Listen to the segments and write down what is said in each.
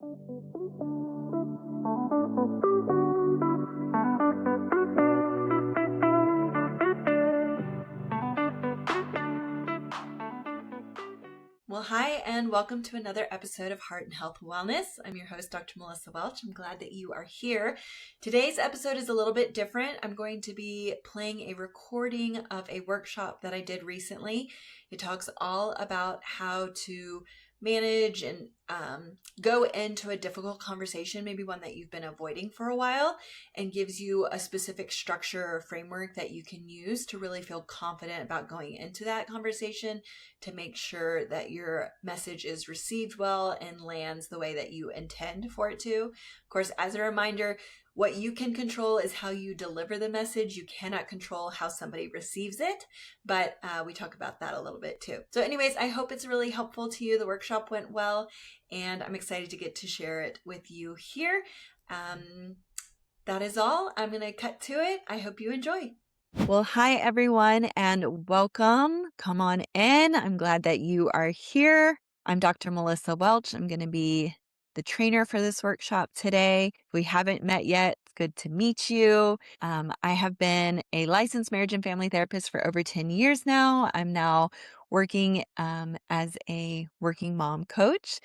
Well, hi, and welcome to another episode of Heart and Health Wellness. I'm your host, Dr. Melissa Welch. I'm glad that you are here. Today's episode is a little bit different. I'm going to be playing a recording of a workshop that I did recently. It talks all about how to manage and go into a difficult conversation, maybe one that you've been avoiding for a while, and gives you a specific structure or framework that you can use to really feel confident about going into that conversation to make sure that your message is received well and lands the way that you intend for it to. Of course, as a reminder, what you can control is how you deliver the message. You cannot control how somebody receives it, but we talk about that a little bit too. So anyways, I hope it's really helpful to you. The workshop went well, and I'm excited to get to share it with you here. That is all. I'm going to cut to it. I hope you enjoy. Well, hi, everyone, and welcome. Come on in. I'm glad that you are here. I'm Dr. Melissa Welch. I'm going to be the trainer for this workshop today. If we haven't met yet, it's good to meet you. I have been a licensed marriage and family therapist for over 10 years now. I'm now working as a working mom coach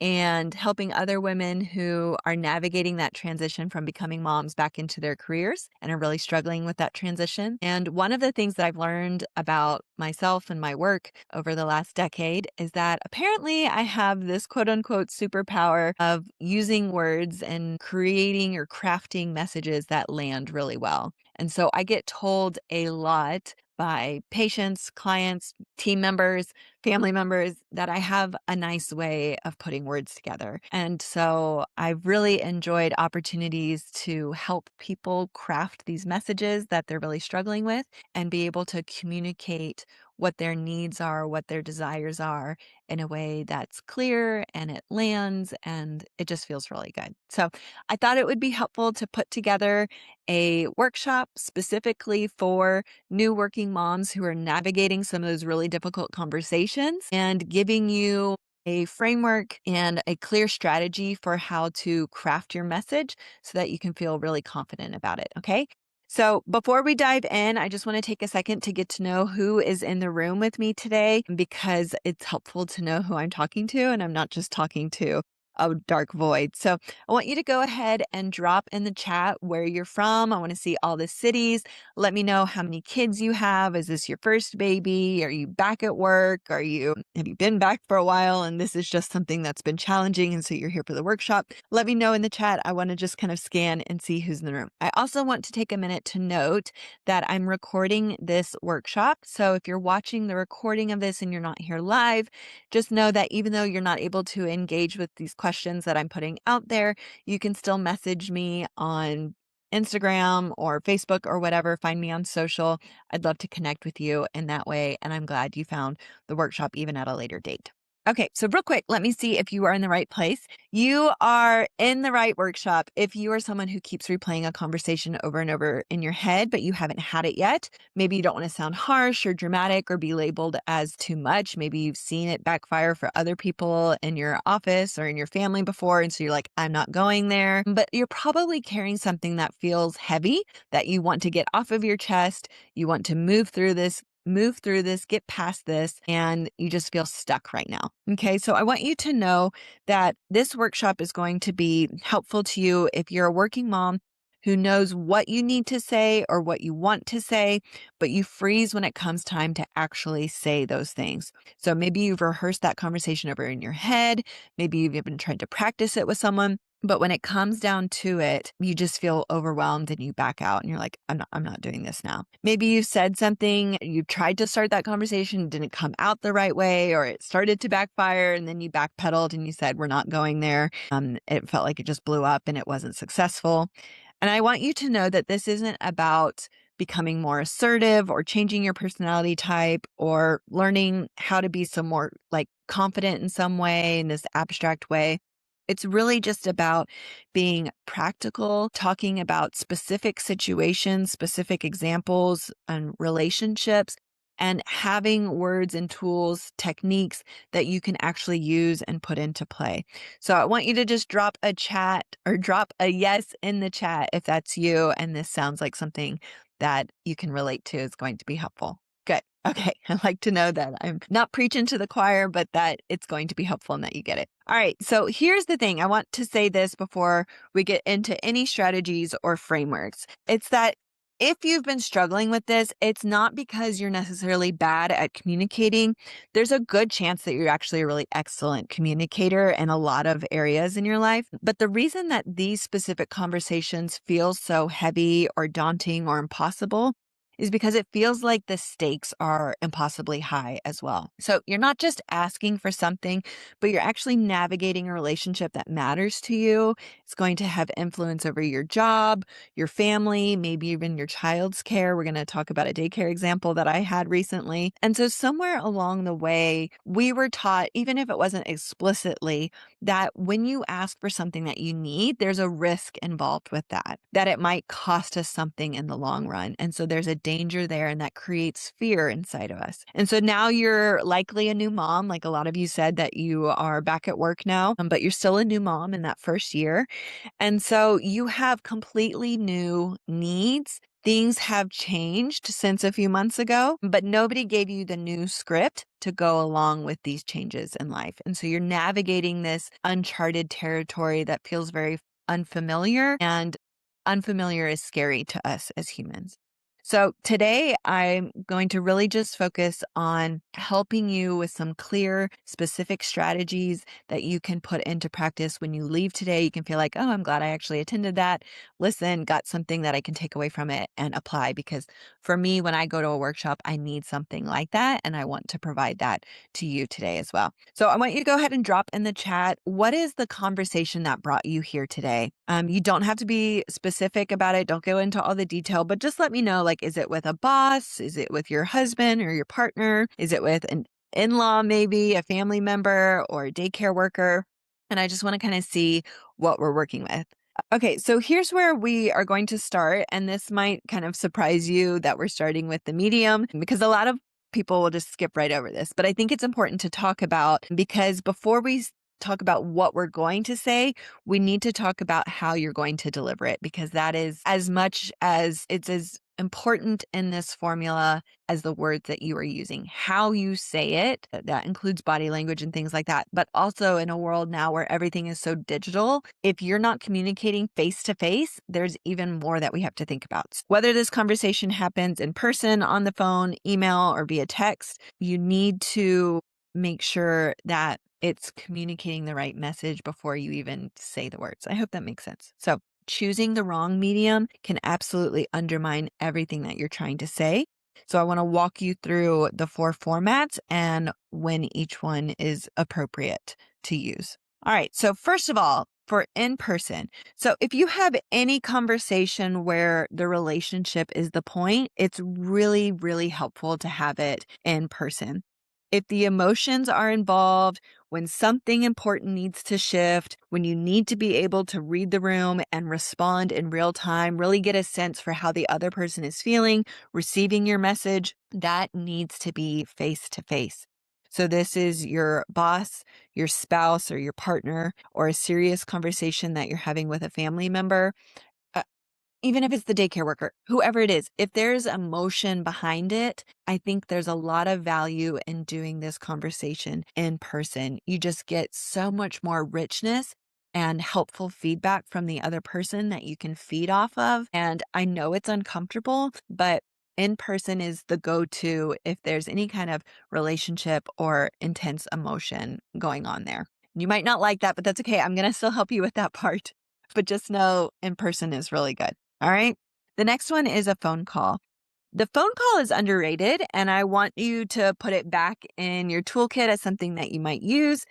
and helping other women who are navigating that transition from becoming moms back into their careers and are really struggling with that transition. And one of the things that I've learned about myself and my work over the last decade is that apparently I have this quote unquote superpower of using words and creating or crafting messages that land really well. And so I get told a lot by patients, clients, team members, family members that I have a nice way of putting words together. And so I've really enjoyed opportunities to help people craft these messages that they're really struggling with and be able to communicate what their needs are, what their desires are in a way that's clear and it lands and it just feels really good. So I thought it would be helpful to put together a workshop specifically for new working moms who are navigating some of those really difficult conversations and giving you a framework and a clear strategy for how to craft your message so that you can feel really confident about it. Okay. So before we dive in, I just want to take a second to get to know who is in the room with me today because it's helpful to know who I'm talking to and I'm not just talking to a dark void. So I want you to go ahead and drop in the chat where you're from. I want to see all the cities. Let me know how many kids you have. Is this your first baby? Are you back at work? Have you been back for a while and this is just something that's been challenging and so you're here for the workshop? Let me know in the chat. I want to just kind of scan and see who's in the room. I also want to take a minute to note that I'm recording this workshop. So if you're watching the recording of this and you're not here live, just know that even though you're not able to engage with these questions that I'm putting out there, you can still message me on Instagram or Facebook or whatever. Find me on social. I'd love to connect with you in that way. And I'm glad you found the workshop even at a later date. Okay, so real quick, let me see if you are in the right place. You are in the right workshop. If you are someone who keeps replaying a conversation over and over in your head, but you haven't had it yet, maybe you don't want to sound harsh or dramatic or be labeled as too much. Maybe you've seen it backfire for other people in your office or in your family before. And so you're like, I'm not going there. But you're probably carrying something that feels heavy that you want to get off of your chest. You want to move through this, get past this, and you just feel stuck right now. Okay, so I want you to know that this workshop is going to be helpful to you if you're a working mom who knows what you need to say or what you want to say, but you freeze when it comes time to actually say those things. So maybe you've rehearsed that conversation over in your head. Maybe you've even tried to practice it with someone. But when it comes down to it, you just feel overwhelmed and you back out and you're like, I'm not doing this now. Maybe you said something, you tried to start that conversation, it didn't come out the right way, or it started to backfire and then you backpedaled and you said, we're not going there. It felt like it just blew up and it wasn't successful. And I want you to know that this isn't about becoming more assertive or changing your personality type or learning how to be some more like confident in some way in this abstract way. It's really just about being practical, talking about specific situations, specific examples and relationships, and having words and tools, techniques that you can actually use and put into play. So I want you to just drop a chat or drop a yes in the chat if that's you and this sounds like something that you can relate to is going to be helpful. Good. Okay. I like to know that I'm not preaching to the choir, but that it's going to be helpful and that you get it. All right. So here's the thing. I want to say this before we get into any strategies or frameworks. It's that if you've been struggling with this, it's not because you're necessarily bad at communicating. There's a good chance that you're actually a really excellent communicator in a lot of areas in your life. But the reason that these specific conversations feel so heavy or daunting or impossible is because it feels like the stakes are impossibly high as well. So you're not just asking for something, but you're actually navigating a relationship that matters to you. It's going to have influence over your job, your family, maybe even your child's care. We're going to talk about a daycare example that I had recently. And so somewhere along the way, we were taught, even if it wasn't explicitly, that when you ask for something that you need, there's a risk involved with that it might cost us something in the long run. And so there's a danger there, and that creates fear inside of us. And so now you're likely a new mom, like a lot of you said that you are back at work now, but you're still a new mom in that first year. And so you have completely new needs. Things have changed since a few months ago, but nobody gave you the new script to go along with these changes in life. And so you're navigating this uncharted territory that feels very unfamiliar, and unfamiliar is scary to us as humans. So today I'm going to really just focus on helping you with some clear, specific strategies that you can put into practice when you leave today. You can feel like, oh, I'm glad I actually attended that. Listen, got something that I can take away from it and apply. Because for me, when I go to a workshop, I need something like that. And I want to provide that to you today as well. So I want you to go ahead and drop in the chat, what is the conversation that brought you here today? You don't have to be specific about it. Don't go into all the detail, but just let me know, like, is it with a boss? Is it with your husband or your partner? Is it with an in-law, maybe a family member or a daycare worker? And I just want to kind of see what we're working with. Okay, so here's where we are going to start. And this might kind of surprise you that we're starting with the medium, because a lot of people will just skip right over this. But I think it's important to talk about, because before we talk about what we're going to say, we need to talk about how you're going to deliver it, because that is as much as it's as important in this formula as the words that you are using. How you say it, that includes body language and things like that. But also in a world now where everything is so digital, if you're not communicating face to face, there's even more that we have to think about. Whether this conversation happens in person, on the phone, email, or via text, you need to make sure that it's communicating the right message before you even say the words. I hope that makes sense. So choosing the wrong medium can absolutely undermine everything that you're trying to say. So I want to walk you through the 4 formats and when each one is appropriate to use. All right. So first of all, for in person. So if you have any conversation where the relationship is the point, it's really, really helpful to have it in person. If the emotions are involved, when something important needs to shift, when you need to be able to read the room and respond in real time, really get a sense for how the other person is feeling, receiving your message, that needs to be face to face. So this is your boss, your spouse, or your partner, or a serious conversation that you're having with a family member. Even if it's the daycare worker, whoever it is, if there's emotion behind it, I think there's a lot of value in doing this conversation in person. You just get so much more richness and helpful feedback from the other person that you can feed off of. And I know it's uncomfortable, but in person is the go-to if there's any kind of relationship or intense emotion going on there. You might not like that, but that's okay. I'm going to still help you with that part. But just know in person is really good. All right. The next one is a phone call. The phone call is underrated, and I want you to put it back in your toolkit as something that you might use.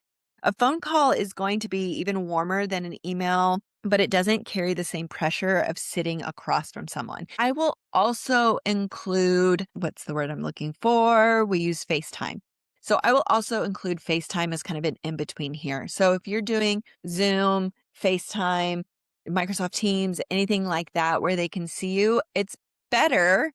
A phone call is going to be even warmer than an email, but it doesn't carry the same pressure of sitting across from someone. I will also include, what's the word I'm looking for? We use FaceTime. So I will also include FaceTime as kind of an in-between here. So if you're doing Zoom, FaceTime, Microsoft Teams, anything like that where they can see you, it's better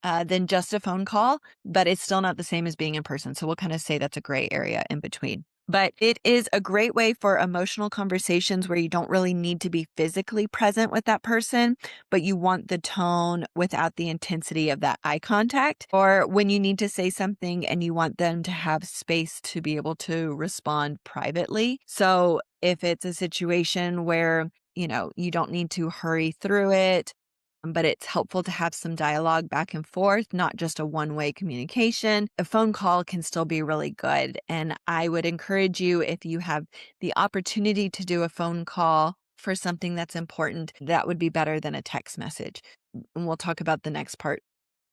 than just a phone call, but it's still not the same as being in person. So we'll kind of say that's a gray area in between. But it is a great way for emotional conversations where you don't really need to be physically present with that person, but you want the tone without the intensity of that eye contact, or when you need to say something and you want them to have space to be able to respond privately. So if it's a situation where, you don't need to hurry through it, but it's helpful to have some dialogue back and forth, not just a one-way communication. A phone call can still be really good. And I would encourage you, if you have the opportunity to do a phone call for something that's important, that would be better than a text message. And we'll talk about the next part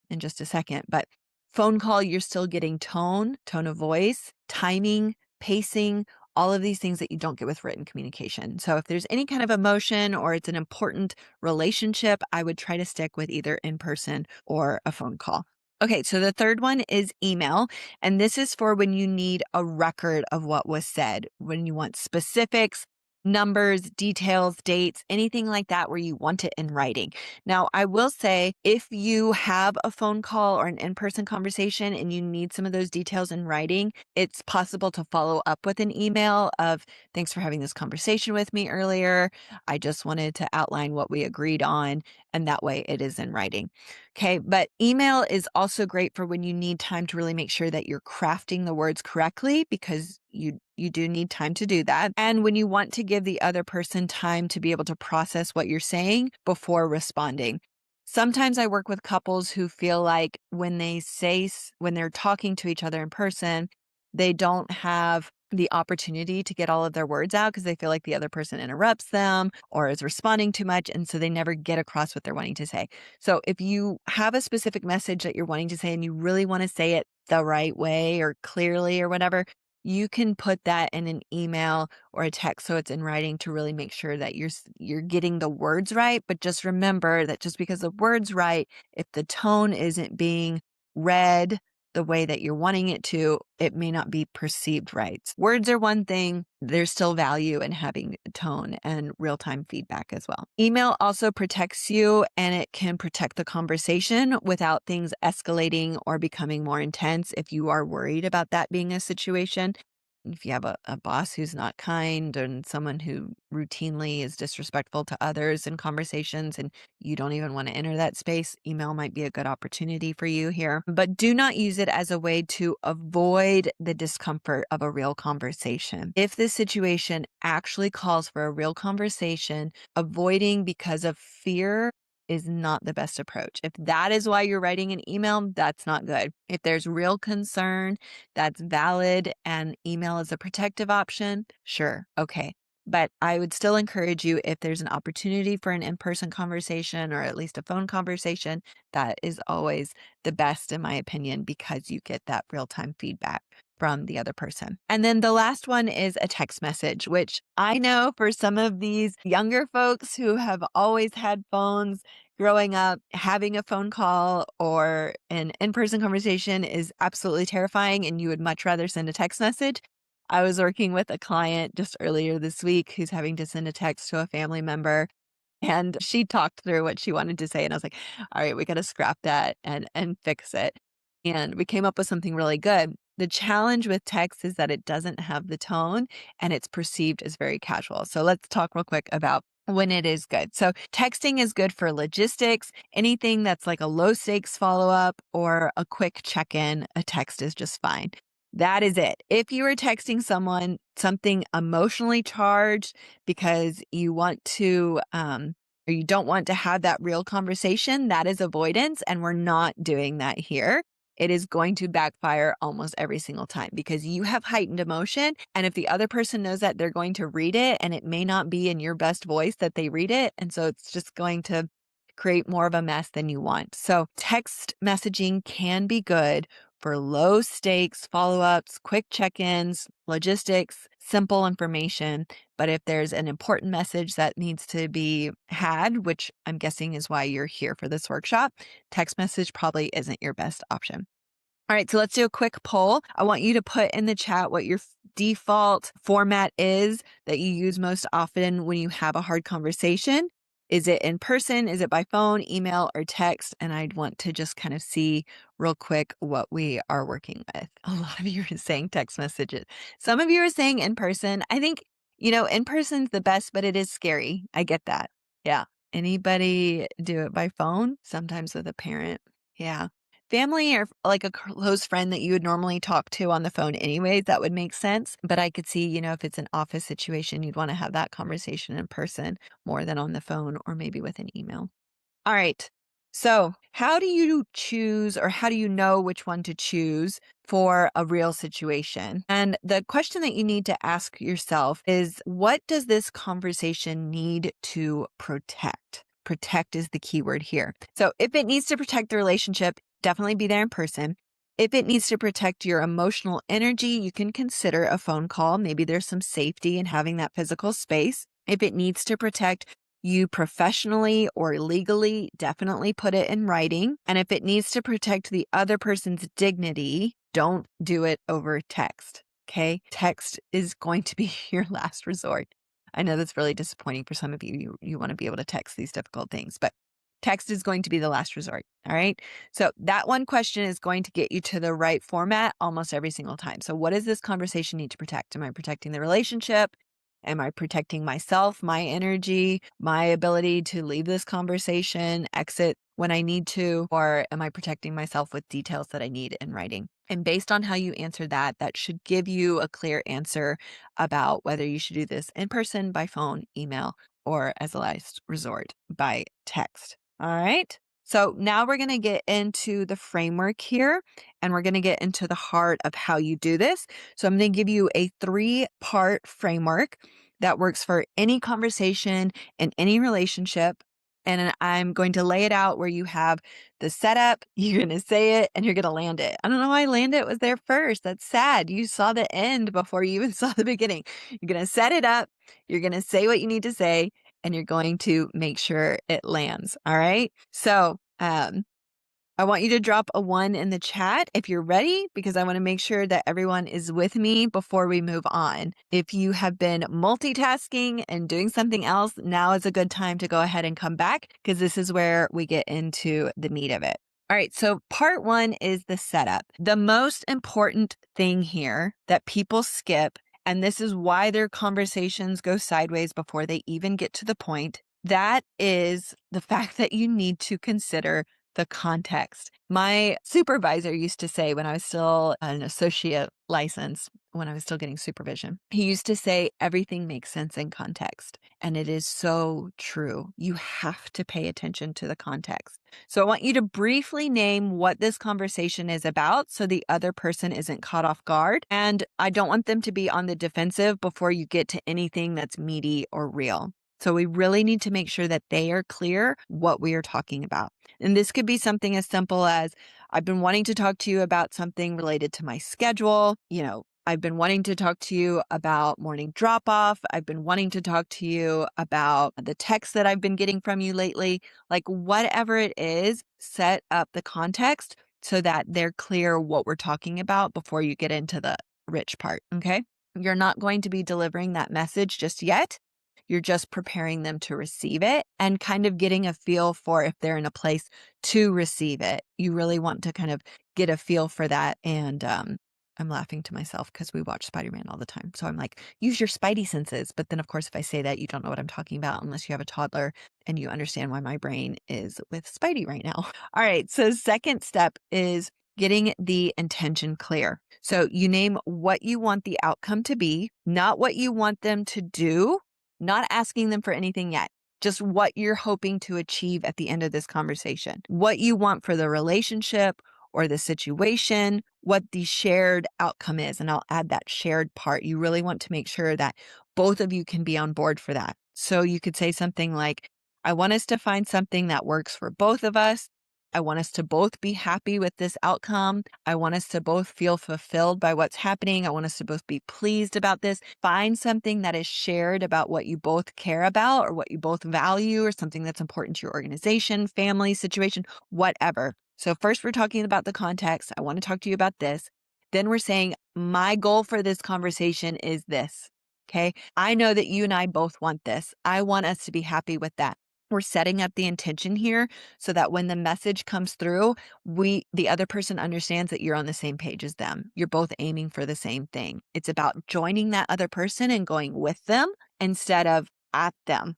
in just a second. But phone call, you're still getting tone of voice, timing, pacing, all of these things that you don't get with written communication. So if there's any kind of emotion or it's an important relationship, I would try to stick with either in person or a phone call. Okay, so the third one is email. And this is for when you need a record of what was said, when you want specifics, numbers, details, dates, anything like that where you want it in writing. Now, I will say if you have a phone call or an in-person conversation and you need some of those details in writing, it's possible to follow up with an email of, thanks for having this conversation with me earlier. I just wanted to outline what we agreed on, and that way it is in writing. Okay, but email is also great for when you need time to really make sure that you're crafting the words correctly, because you do need time to do that. And when you want to give the other person time to be able to process what you're saying before responding. Sometimes I work with couples who feel like when they're talking to each other in person, they don't have the opportunity to get all of their words out because they feel like the other person interrupts them or is responding too much. And so they never get across what they're wanting to say. So if you have a specific message that you're wanting to say and you really want to say it the right way or clearly or whatever, you can put that in an email or a text so it's in writing to really make sure that you're getting the words right. But just remember that just because the word's right, if the tone isn't being read the way that you're wanting it to, it may not be perceived right. Words are one thing. There's still value in having tone and real-time feedback as well. Email also protects you, and it can protect the conversation without things escalating or becoming more intense if you are worried about that being a situation. If you have a boss who's not kind and someone who routinely is disrespectful to others in conversations and you don't even want to enter that space, email might be a good opportunity for you here. But do not use it as a way to avoid the discomfort of a real conversation. If this situation actually calls for a real conversation, avoiding because of fear is not the best approach. If that is why you're writing an email, that's not good. If there's real concern, that's valid, and email is a protective option, sure, okay. But I would still encourage you, if there's an opportunity for an in-person conversation or at least a phone conversation, that is always the best in my opinion, because you get that real-time feedback from the other person. And then the last one is a text message, which I know for some of these younger folks who have always had phones growing up, having a phone call or an in-person conversation is absolutely terrifying, and you would much rather send a text message. I was working with a client just earlier this week who's having to send a text to a family member, and she talked through what she wanted to say, and I was like, all right, we got to scrap that and fix it. And we came up with something really good. The challenge with text is that it doesn't have the tone and it's perceived as very casual. So let's talk real quick about when it is good. So texting is good for logistics, anything that's like a low stakes follow up or a quick check in, a text is just fine. That is it. If you are texting someone something emotionally charged because you want to, or you don't want to have that real conversation, that is avoidance. And we're not doing that here. It is going to backfire almost every single time because you have heightened emotion. And if the other person knows that, they're going to read it, and it may not be in your best voice that they read it. And so it's just going to create more of a mess than you want. So text messaging can be good for low stakes follow-ups, quick check-ins, logistics, simple information. But if there's an important message that needs to be had, which I'm guessing is why you're here for this workshop, text message probably isn't your best option. All right, so let's do a quick poll. I want you to put in the chat what your default format is that you use most often when you have a hard conversation. Is it in person? Is it by phone, email, or text? And I'd want to just kind of see real quick what we are working with. A lot of you are saying text messages. Some of you are saying in person. I think, in person's the best, but it is scary. I get that. Yeah. Anybody do it by phone? Sometimes with a parent. Yeah. Family or like a close friend that you would normally talk to on the phone anyways, that would make sense. But I could see, if it's an office situation, you'd want to have that conversation in person more than on the phone or maybe with an email. All right. So, how do you choose or how do you know which one to choose for a real situation? And the question that you need to ask yourself is, what does this conversation need to protect? Protect is the key word here. So, if it needs to protect the relationship, definitely be there in person. If it needs to protect your emotional energy, you can consider a phone call. Maybe there's some safety in having that physical space. If it needs to protect you professionally or legally, definitely put it in writing. And if it needs to protect the other person's dignity, don't do it over text. Okay. Text is going to be your last resort. I know that's really disappointing for some of you. You want to be able to text these difficult things, but text is going to be the last resort. All right. So that one question is going to get you to the right format almost every single time. So what does this conversation need to protect? Am I protecting the relationship? Am I protecting myself, my energy, my ability to leave this conversation, exit when I need to, or am I protecting myself with details that I need in writing? And based on how you answer that, that should give you a clear answer about whether you should do this in person, by phone, email, or as a last resort, by text. All right. So now we're going to get into the framework here and we're going to get into the heart of how you do this. So I'm going to give you a 3-part framework that works for any conversation in any relationship. And I'm going to lay it out where you have the setup, you're going to say it, and you're going to land it. I don't know why land it was there first. That's sad. You saw the end before you even saw the beginning. You're going to set it up. You're going to say what you need to say, and you're going to make sure it lands. All right. So, I want you to drop a 1 in the chat if you're ready, because I want to make sure that everyone is with me before we move on. If you have been multitasking and doing something else, now is a good time to go ahead and come back because this is where we get into the meat of it. All right, so part 1 is the setup. The most important thing here that people skip, and this is why their conversations go sideways before they even get to the point, that is the fact that you need to consider the context. My supervisor used to say when I was still an associate license, when I was still getting supervision, he used to say, everything makes sense in context. And it is so true. You have to pay attention to the context. So I want you to briefly name what this conversation is about so the other person isn't caught off guard. And I don't want them to be on the defensive before you get to anything that's meaty or real. So we really need to make sure that they are clear what we are talking about. And this could be something as simple as, I've been wanting to talk to you about something related to my schedule. I've been wanting to talk to you about morning drop off. I've been wanting to talk to you about the texts that I've been getting from you lately. Like whatever it is, set up the context so that they're clear what we're talking about before you get into the rich part. Okay. You're not going to be delivering that message just yet. You're just preparing them to receive it and kind of getting a feel for if they're in a place to receive it. You really want to kind of get a feel for that. And I'm laughing to myself because we watch Spider-Man all the time. So I'm like, use your spidey senses. But then, of course, if I say that, you don't know what I'm talking about unless you have a toddler and you understand why my brain is with Spidey right now. All right. So second step is getting the intention clear. So you name what you want the outcome to be, not what you want them to do. Not asking them for anything yet, just what you're hoping to achieve at the end of this conversation, what you want for the relationship or the situation, what the shared outcome is. And I'll add that shared part. You really want to make sure that both of you can be on board for that. So you could say something like, I want us to find something that works for both of us. I want us to both be happy with this outcome. I want us to both feel fulfilled by what's happening. I want us to both be pleased about this. Find something that is shared about what you both care about or what you both value or something that's important to your organization, family, situation, whatever. So first we're talking about the context. I want to talk to you about this. Then we're saying, my goal for this conversation is this. Okay. I know that you and I both want this. I want us to be happy with that. We're setting up the intention here so that when the message comes through, the other person understands that you're on the same page as them. You're both aiming for the same thing. It's about joining that other person and going with them instead of at them.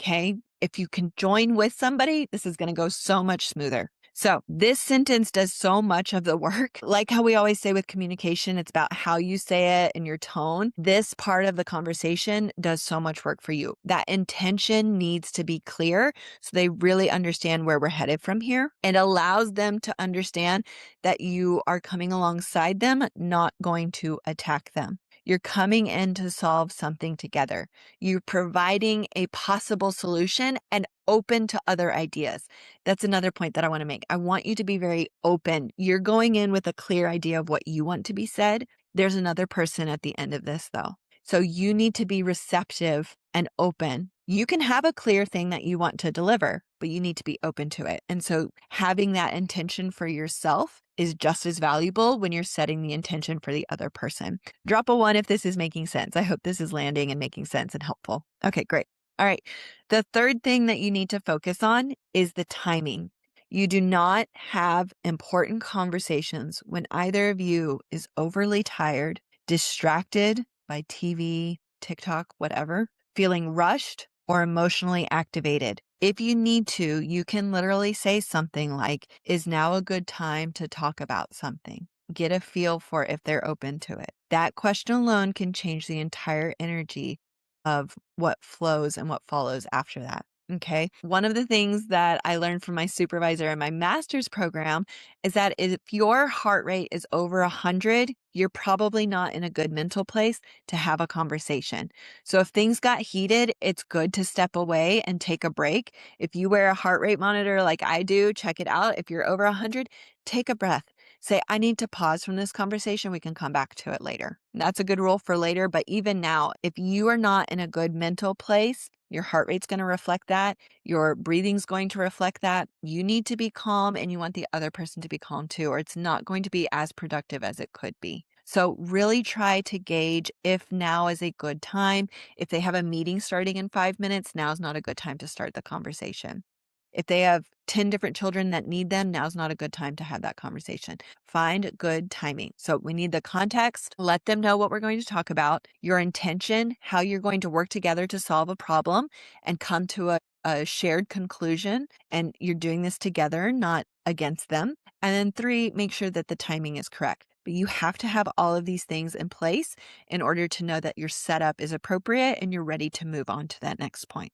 Okay. If you can join with somebody, this is going to go so much smoother. So this sentence does so much of the work. Like how we always say with communication, it's about how you say it and your tone. This part of the conversation does so much work for you. That intention needs to be clear so they really understand where we're headed from here. It allows them to understand that you are coming alongside them, not going to attack them. You're coming in to solve something together. You're providing a possible solution and open to other ideas. That's another point that I want to make. I want you to be very open. You're going in with a clear idea of what you want to be said. There's another person at the end of this, though. So you need to be receptive and open. You can have a clear thing that you want to deliver, but you need to be open to it. And so having that intention for yourself is just as valuable when you're setting the intention for the other person. Drop a 1 if this is making sense. I hope this is landing and making sense and helpful. Okay, great. All right. The third thing that you need to focus on is the timing. You do not have important conversations when either of you is overly tired, distracted by TV, TikTok, whatever, feeling rushed or emotionally activated. If you need to, you can literally say something like, "Is now a good time to talk about something?" Get a feel for if they're open to it. That question alone can change the entire energy of what flows and what follows after that. Okay. One of the things that I learned from my supervisor in my master's program is that if your heart rate is over 100, you're probably not in a good mental place to have a conversation. So if things got heated, it's good to step away and take a break. If you wear a heart rate monitor like I do, check it out. If you're over 100, take a breath. Say, "I need to pause from this conversation. We can come back to it later." That's a good rule for later. But even now, if you are not in a good mental place, your heart rate's going to reflect that. Your breathing's going to reflect that. You need to be calm and you want the other person to be calm too, or it's not going to be as productive as it could be. So really try to gauge if now is a good time. If they have a meeting starting in 5 minutes, now is not a good time to start the conversation. If they have 10 different children that need them, now's not a good time to have that conversation. Find good timing. So we need the context, let them know what we're going to talk about, your intention, how you're going to work together to solve a problem and come to a shared conclusion. And you're doing this together, not against them. And then 3, make sure that the timing is correct. But you have to have all of these things in place in order to know that your setup is appropriate and you're ready to move on to that next point.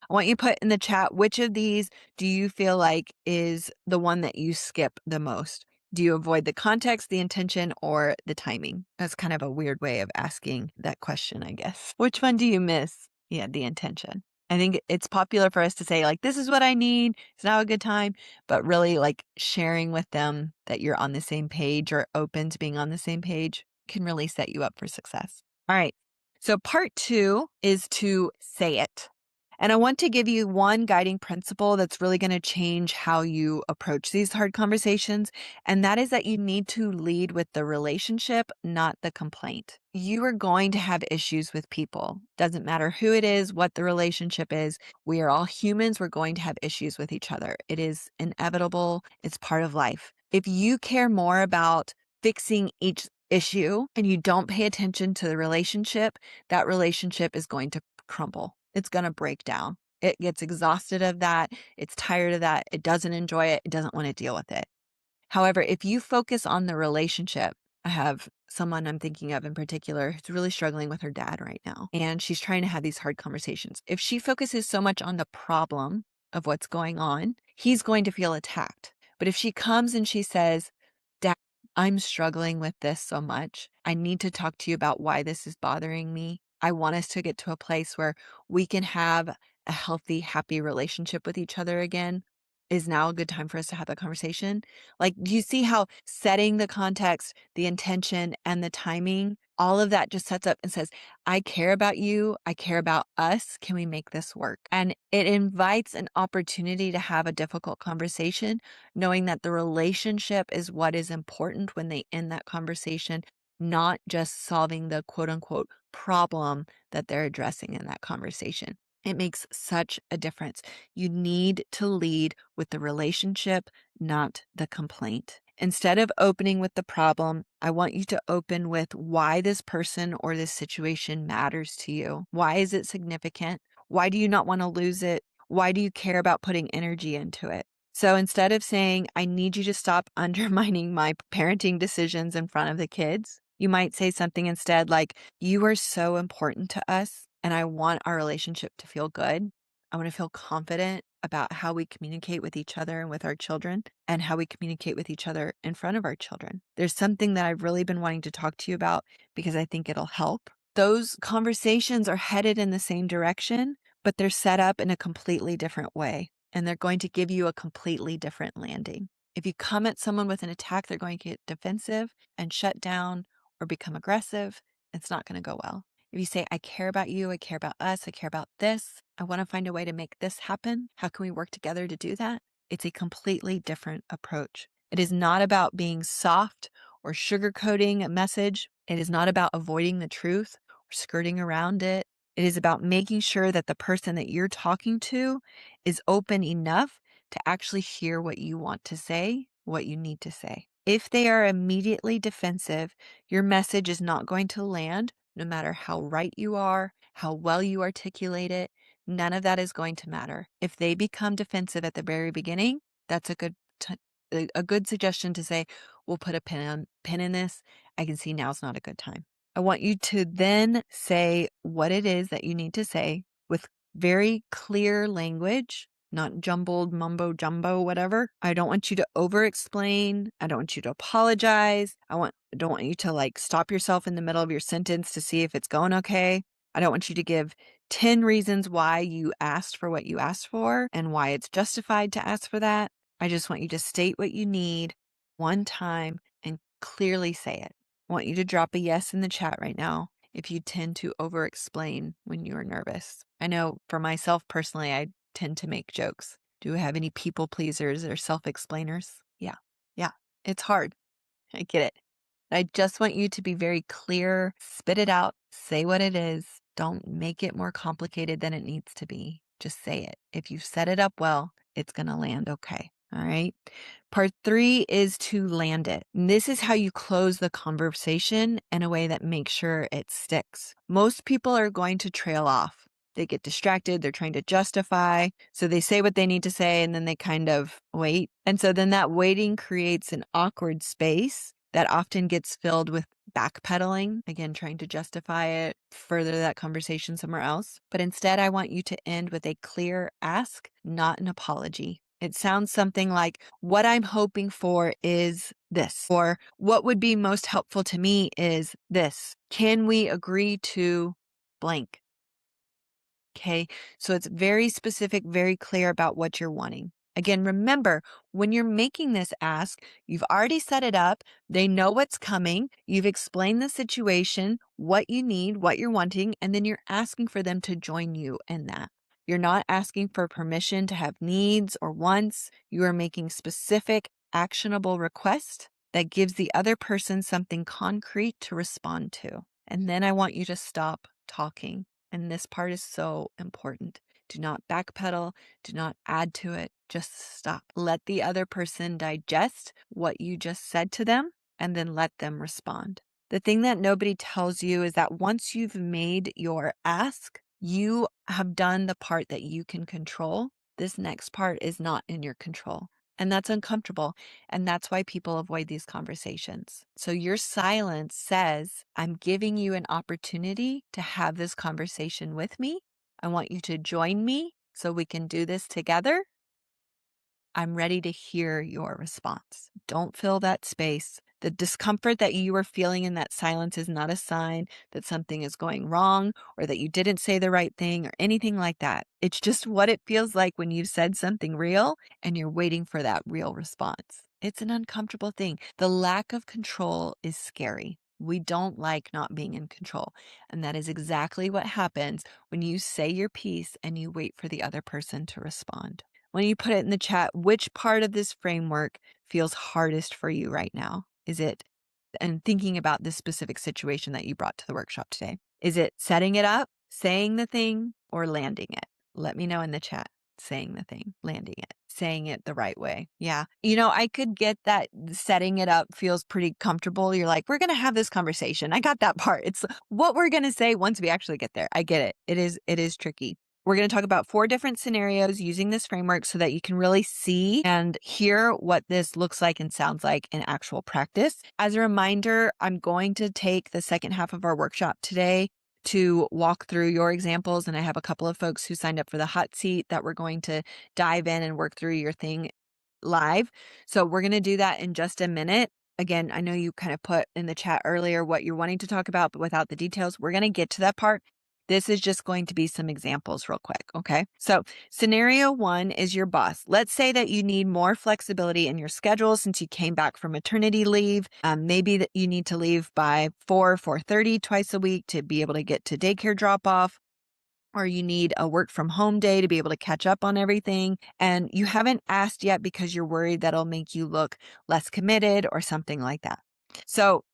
I want you to put in the chat, which of these do you feel like is the one that you skip the most? Do you avoid the context, the intention, or the timing? That's kind of a weird way of asking that question, I guess. Which one do you miss? Yeah, the intention. I think it's popular for us to say, like, this is what I need. It's now a good time. But really, like, sharing with them that you're on the same page or open to being on the same page can really set you up for success. All right. So, part 2 is to say it. And I want to give you one guiding principle that's really going to change how you approach these hard conversations. And that is that you need to lead with the relationship, not the complaint. You are going to have issues with people. Doesn't matter who it is, what the relationship is. We are all humans. We're going to have issues with each other. It is inevitable. It's part of life. If you care more about fixing each issue and you don't pay attention to the relationship, that relationship is going to crumble. It's going to break down. It gets exhausted of that. It's tired of that. It doesn't enjoy it. It doesn't want to deal with it. However, if you focus on the relationship, I have someone I'm thinking of in particular who's really struggling with her dad right now, and she's trying to have these hard conversations. If she focuses so much on the problem of what's going on, he's going to feel attacked. But if she comes and she says, "Dad, I'm struggling with this so much. I need to talk to you about why this is bothering me. I want us to get to a place where we can have a healthy, happy relationship with each other again. Is now a good time for us to have that conversation?" Like, do you see how setting the context, the intention, and the timing, all of that just sets up and says, "I care about you. I care about us. Can we make this work?" And it invites an opportunity to have a difficult conversation, knowing that the relationship is what is important when they end that conversation, not just solving the quote unquote problem that they're addressing in that conversation. It makes such a difference. You need to lead with the relationship, not the complaint. Instead of opening with the problem, I want you to open with why this person or this situation matters to you. Why is it significant? Why do you not want to lose it? Why do you care about putting energy into it? So instead of saying, I need you to stop undermining my parenting decisions in front of the kids, you might say something instead like, you are so important to us, and I want our relationship to feel good. I want to feel confident about how we communicate with each other and with our children, and how we communicate with each other in front of our children. There's something that I've really been wanting to talk to you about because I think it'll help. Those conversations are headed in the same direction, but they're set up in a completely different way, and they're going to give you a completely different landing. If you come at someone with an attack, they're going to get defensive and shut down or become aggressive. It's not going to go well. If you say, I care about you, I care about us, I care about this, I want to find a way to make this happen. How can we work together to do that? It's a completely different approach. It is not about being soft or sugarcoating a message. It is not about avoiding the truth or skirting around it. It is about making sure that the person that you're talking to is open enough to actually hear what you want to say, what you need to say. If they are immediately defensive, your message is not going to land no matter how right you are, how well you articulate it. None of that is going to matter. If they become defensive at the very beginning, that's a good suggestion to say, we'll put a pin in this. I can see now's not a good time. I want you to then say what it is that you need to say with very clear language, not jumbled mumbo jumbo, whatever. I don't want you to over explain. I don't want you to apologize. I don't want you to like stop yourself in the middle of your sentence to see if it's going okay. I don't want you to give 10 reasons why you asked for what you asked for and why it's justified to ask for that. I just want you to state what you need one time and clearly say it. I want you to drop a yes in the chat right now if you tend to over explain when you are nervous. I know for myself personally, I tend to make jokes. Do we have any people pleasers or self explainers? Yeah. Yeah. It's hard. I get it. I just want you to be very clear, spit it out, say what it is. Don't make it more complicated than it needs to be. Just say it. If you set it up well, it's going to land okay. All right. Part 3 is to land it. And this is how you close the conversation in a way that makes sure it sticks. Most people are going to trail off. They get distracted. They're trying to justify. So they say what they need to say and then they kind of wait. And so then that waiting creates an awkward space that often gets filled with backpedaling, again, trying to justify it, further that conversation somewhere else. But instead, I want you to end with a clear ask, not an apology. It sounds something like, what I'm hoping for is this, or what would be most helpful to me is this. Can we agree to blank? Okay, so it's very specific, very clear about what you're wanting. Again, remember, when you're making this ask, you've already set it up. They know what's coming. You've explained the situation, what you need, what you're wanting, and then you're asking for them to join you in that. You're not asking for permission to have needs or wants. You are making specific, actionable requests that gives the other person something concrete to respond to. And then I want you to stop talking. And this part is so important. Do not backpedal. Do not add to it. Just stop. Let the other person digest what you just said to them and then let them respond. The thing that nobody tells you is that once you've made your ask, you have done the part that you can control. This next part is not in your control. And that's uncomfortable. And that's why people avoid these conversations. So your silence says, I'm giving you an opportunity to have this conversation with me. I want you to join me so we can do this together. I'm ready to hear your response. Don't fill that space. The discomfort that you are feeling in that silence is not a sign that something is going wrong or that you didn't say the right thing or anything like that. It's just what it feels like when you've said something real and you're waiting for that real response. It's an uncomfortable thing. The lack of control is scary. We don't like not being in control. And that is exactly what happens when you say your piece and you wait for the other person to respond. When you put it in the chat, which part of this framework feels hardest for you right now? Is it, and thinking about this specific situation that you brought to the workshop today, is it setting it up, saying the thing, or landing it? Let me know in the chat. Saying the thing, landing it, saying it the right way. Yeah. I could get that setting it up feels pretty comfortable. You're like, we're going to have this conversation. I got that part. It's what we're going to say once we actually get there. I get it. It is tricky. We're going to talk about 4 different scenarios using this framework so that you can really see and hear what this looks like and sounds like in actual practice. As a reminder, I'm going to take the second half of our workshop today to walk through your examples. And I have a couple of folks who signed up for the hot seat that we're going to dive in and work through your thing live. So we're going to do that in just a minute. Again, I know you kind of put in the chat earlier what you're wanting to talk about, but without the details, we're going to get to that part. This is just going to be some examples real quick. Okay. So scenario 1 is your boss. Let's say that you need more flexibility in your schedule since you came back from maternity leave. Maybe that you need to leave by 4:30 twice a week to be able to get to daycare drop off, or you need a work from home day to be able to catch up on everything. And you haven't asked yet because you're worried that'll make you look less committed or something like that. So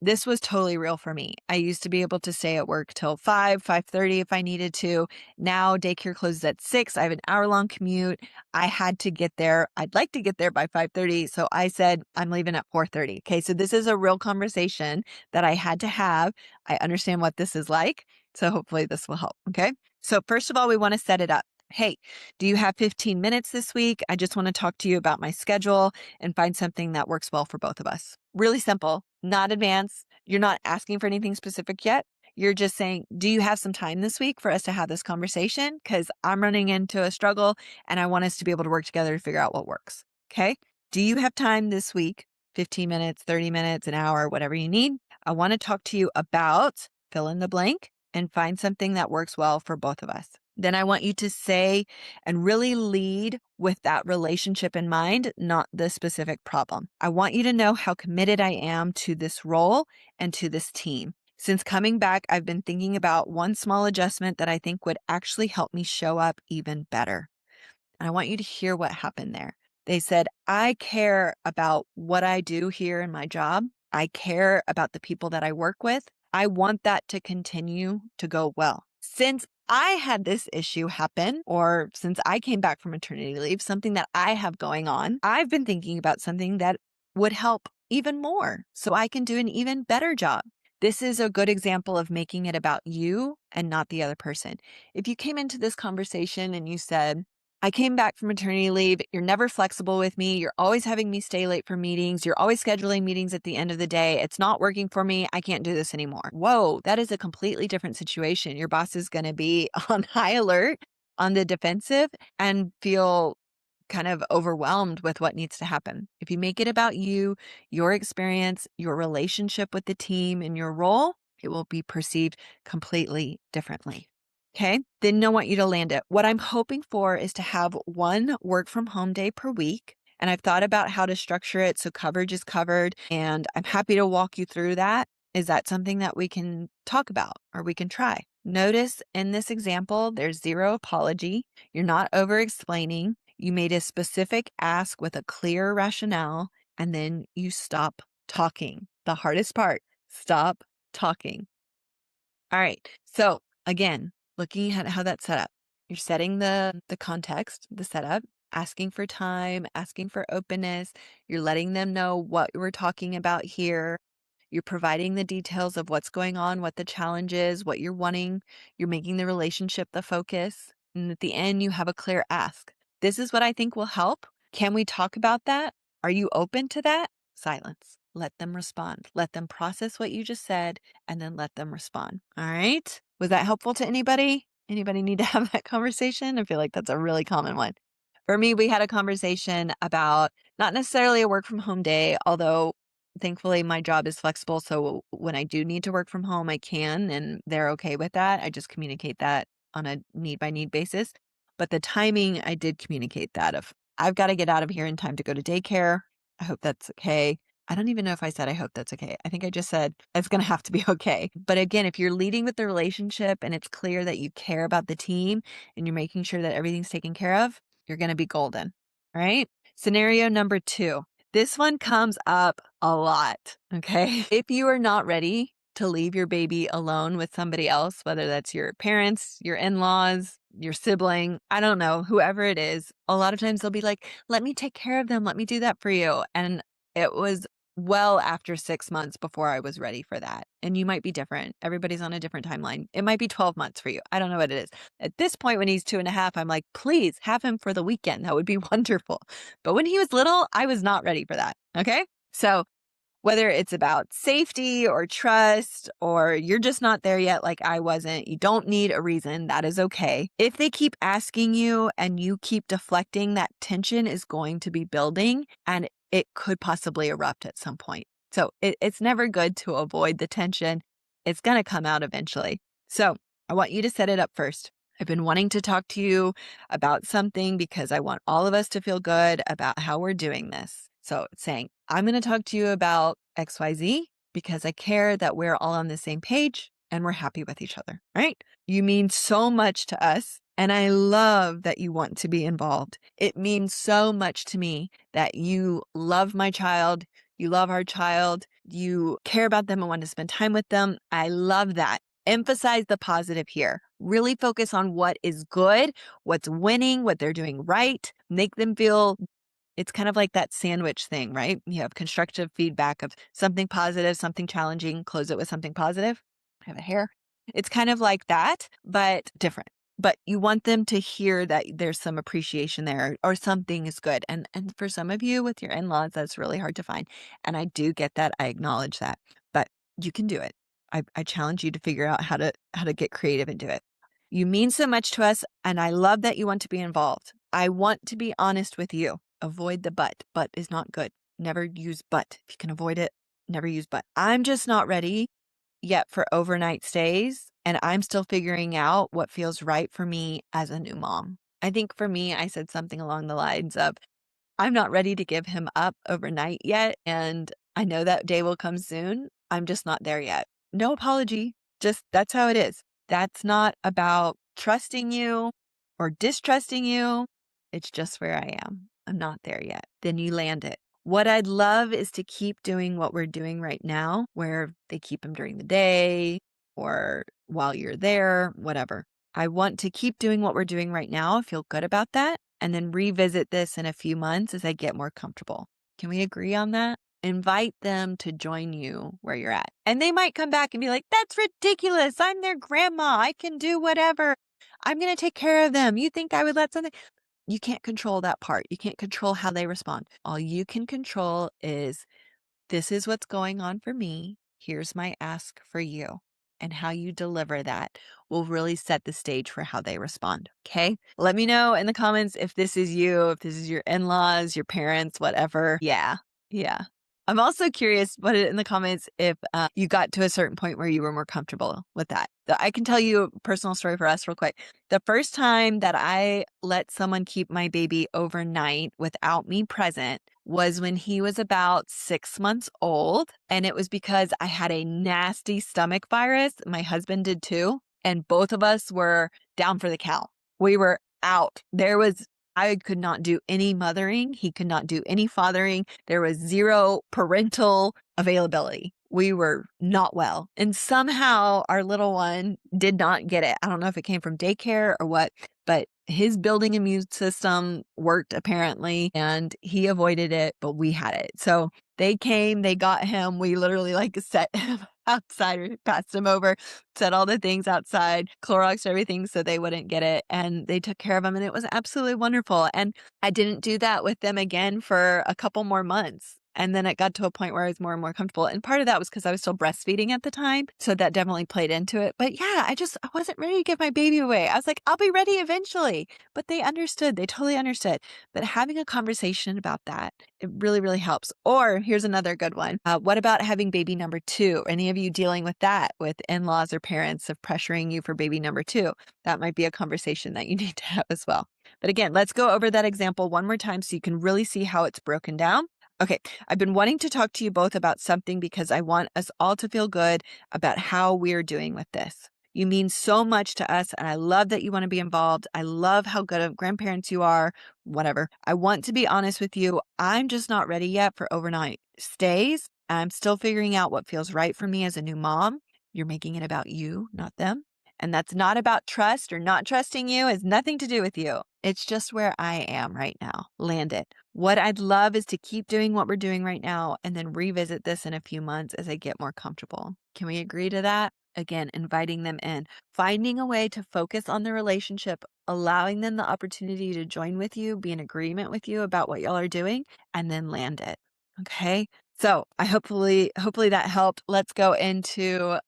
this was totally real for me. I used to be able to stay at work till 5:30 if I needed to. Now daycare closes at 6. I have an hour-long commute. I had to get there. I'd like to get there by 5:30. So I said, I'm leaving at 4:30. Okay. So this is a real conversation that I had to have. I understand what this is like. So hopefully this will help. Okay. So first of all, we want to set it up. Hey, do you have 15 minutes this week? I just want to talk to you about my schedule and find something that works well for both of us. Really simple, not advanced. You're not asking for anything specific yet. You're just saying, do you have some time this week for us to have this conversation? Because I'm running into a struggle and I want us to be able to work together to figure out what works. Okay. Do you have time this week? 15 minutes, 30 minutes, an hour, whatever you need. I want to talk to you about fill in the blank and find something that works well for both of us. Then I want you to say and really lead with that relationship in mind, not the specific problem. I want you to know how committed I am to this role and to this team. Since coming back, I've been thinking about one small adjustment that I think would actually help me show up even better. And I want you to hear what happened there. They said, I care about what I do here in my job. I care about the people that I work with. I want that to continue to go well. Since I had this issue happen, or since I came back from maternity leave, something that I have going on, I've been thinking about something that would help even more so I can do an even better job. This is a good example of making it about you and not the other person. If you came into this conversation and you said, I came back from maternity leave. You're never flexible with me. You're always having me stay late for meetings. You're always scheduling meetings at the end of the day. It's not working for me. I can't do this anymore. Whoa, that is a completely different situation. Your boss is going to be on high alert, on the defensive, and feel kind of overwhelmed with what needs to happen. If you make it about you, your experience, your relationship with the team, and your role, it will be perceived completely differently. Okay. Then I want you to land it. What I'm hoping for is to have one work from home day per week. And I've thought about how to structure it so coverage is covered. And I'm happy to walk you through that. Is that something that we can talk about or we can try? Notice in this example, there's zero apology. You're not over explaining. You made a specific ask with a clear rationale, and then you stop talking. The hardest part, stop talking. All right. So again, looking at how that's set up. You're setting the context, the setup, asking for time, asking for openness. You're letting them know what we're talking about here. You're providing the details of what's going on, what the challenge is, what you're wanting. You're making the relationship the focus. And at the end, you have a clear ask. This is what I think will help. Can we talk about that? Are you open to that? Silence. Let them respond. Let them process what you just said and then let them respond. All right. Was that helpful to anybody? Anybody need to have that conversation? I feel like that's a really common one. For me, we had a conversation about not necessarily a work from home day, although thankfully my job is flexible. So when I do need to work from home, I can, and they're okay with that. I just communicate that on a need by need basis. But the timing, I did communicate that of I've got to get out of here in time to go to daycare. I hope that's okay. I don't even know if I said I hope that's okay. I think I just said it's going to have to be okay. But again, if you're leading with the relationship and it's clear that you care about the team and you're making sure that everything's taken care of, you're going to be golden. All right. Scenario number 2. This one comes up a lot. Okay. If you are not ready to leave your baby alone with somebody else, whether that's your parents, your in-laws, your sibling, I don't know, whoever it is, a lot of times they'll be like, let me take care of them. Let me do that for you. And it was well after 6 months before I was ready for that. And you might be different. Everybody's on a different timeline. It might be 12 months for you. I don't know what it is. At this point, when he's 2.5, I'm like, please have him for the weekend. That would be wonderful. But when he was little, I was not ready for that. Okay. So whether it's about safety or trust, or you're just not there yet, like I wasn't, you don't need a reason. That is okay. If they keep asking you and you keep deflecting, that tension is going to be building and it could possibly erupt at some point. So it's never good to avoid the tension. It's going to come out eventually. So I want you to set it up first. I've been wanting to talk to you about something because I want all of us to feel good about how we're doing this. So it's saying, I'm going to talk to you about XYZ because I care that we're all on the same page and we're happy with each other, right? You mean so much to us. And I love that you want to be involved. It means so much to me that you love my child. You love our child. You care about them and want to spend time with them. I love that. Emphasize the positive here. Really focus on what is good, what's winning, what they're doing right. Make them feel. It's kind of like that sandwich thing, right? You have constructive feedback of something positive, something challenging, close it with something positive. I have a hair. It's kind of like that, but different. But you want them to hear that there's some appreciation there or something is good. And for some of you with your in-laws, that's really hard to find. And I do get that. I acknowledge that. But you can do it. I challenge you to figure out how to get creative and do it. You mean so much to us, and I love that you want to be involved. I want to be honest with you. Avoid the but. But is not good. Never use but. If you can avoid it, never use but. I'm just not ready yet for overnight stays, and I'm still figuring out what feels right for me as a new mom. I think for me, I said something along the lines of, I'm not ready to give him up overnight yet, and I know that day will come soon. I'm just not there yet. No apology. Just that's how it is. That's not about trusting you or distrusting you. It's just where I am. I'm not there yet. Then you land it. What I'd love is to keep doing what we're doing right now, where they keep him during the day or while you're there, whatever. I want to keep doing what we're doing right now, feel good about that, and then revisit this in a few months as I get more comfortable. Can we agree on that? Invite them to join you where you're at. And they might come back and be like, that's ridiculous. I'm their grandma. I can do whatever. I'm going to take care of them. You think I would let something? You can't control that part. You can't control how they respond. All you can control is this is what's going on for me. Here's my ask for you. And how you deliver that will really set the stage for how they respond. Okay. Let me know in the comments if this is you, if this is your in laws, your parents, whatever. Yeah. Yeah. I'm also curious, put it in the comments if you got to a certain point where you were more comfortable with that. I can tell you a personal story for us real quick. The first time that I let someone keep my baby overnight without me present was when he was about 6 months old. And it was because I had a nasty stomach virus. My husband did too. And both of us were down for the count. We were out. I could not do any mothering. He could not do any fathering. There was zero parental availability. We were not well. And somehow our little one did not get it. I don't know if it came from daycare or what, but his building immune system worked apparently and he avoided it, but we had it. So they came, they got him. We literally set him outside, or passed him over, set all the things outside, Clorox everything so they wouldn't get it. And they took care of him and it was absolutely wonderful. And I didn't do that with them again for a couple more months. And then it got to a point where I was more and more comfortable. And part of that was because I was still breastfeeding at the time. So that definitely played into it. But yeah, I wasn't ready to give my baby away. I was like, I'll be ready eventually. But they understood. They totally understood. But having a conversation about that, it really, really helps. Or here's another good one. What about having baby number 2? Any of you dealing with that, with in-laws or parents of pressuring you for baby number 2? That might be a conversation that you need to have as well. But again, let's go over that example one more time so you can really see how it's broken down. Okay, I've been wanting to talk to you both about something because I want us all to feel good about how we're doing with this. You mean so much to us, and I love that you want to be involved. I love how good of grandparents you are, whatever. I want to be honest with you. I'm just not ready yet for overnight stays. I'm still figuring out what feels right for me as a new mom. You're making it about you, not them. And that's not about trust or not trusting you. It has nothing to do with you. It's just where I am right now. Land it. What I'd love is to keep doing what we're doing right now and then revisit this in a few months as I get more comfortable. Can we agree to that? Again, inviting them in, finding a way to focus on the relationship, allowing them the opportunity to join with you, be in agreement with you about what y'all are doing, and then land it. Okay. So I hopefully that helped. Let's go into